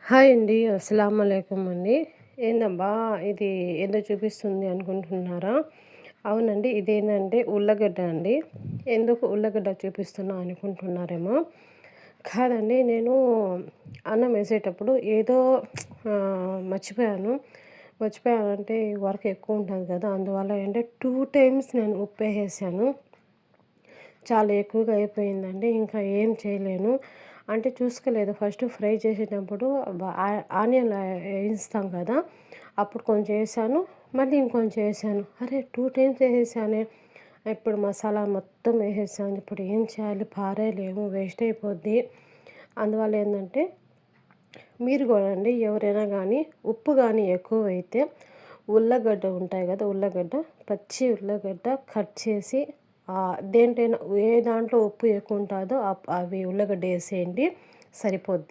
Hi అండి. అస్సలాముఅలైకుం అండి. ఏందబ్బా ఇది ఏదో చూపిస్తుంది అనుకుంటున్నారా? అవునండి. ఇదేంటంటే ఉల్లగడ్డ అండి. ఎందుకు ఉల్లగడ్డ చూపిస్తున్నా అనుకుంటున్నారేమో. కాదండి, నేను అన్నం వేసేటప్పుడు ఏదో మర్చిపోయాను. మర్చిపోయానంటే వర్క్ ఎక్కువ ఉంటుంది కదా! అందువల్ల ఏంటంటే 2 టైమ్స్ నేను ఉప్పేసేసాను. చాలా ఎక్కువగా అయిపోయిందండి. ఇంకా ఏం చేయలేను. అంటే చూసుకోలేదు. ఫస్ట్ ఫ్రై చేసేటప్పుడు ఆనియన్ వేయిస్తాం కదా! అప్పుడు కొంచెం ఏసాను. మళ్ళీ ఇంకొంచెం ఏసాను. అరే! 2 టైమ్స్ ఏసేసానే. ఇప్పుడు మసాలా మొత్తం ఏసేసాను. ఇప్పుడు ఏం చేయాలి? పారేయలేము. వేస్ట్ అయిపోద్ది. అందువల్ల ఏందంటే మీరు కూడా అండి, ఎవరైనా కానీ ఉప్పు కానీ ఎక్కువైతే ఉల్లగడ్డ ఉంటాయి కదా! ఉల్లగడ్డ, పచ్చి ఉల్లగడ్డ కట్ చేసి దేంటైనా ఏ దాంట్లో ఉప్పు ఎక్కువ ఉంటుందో అవి ఉల్లగడ్డ వేసేయండి, సరిపోద్ది.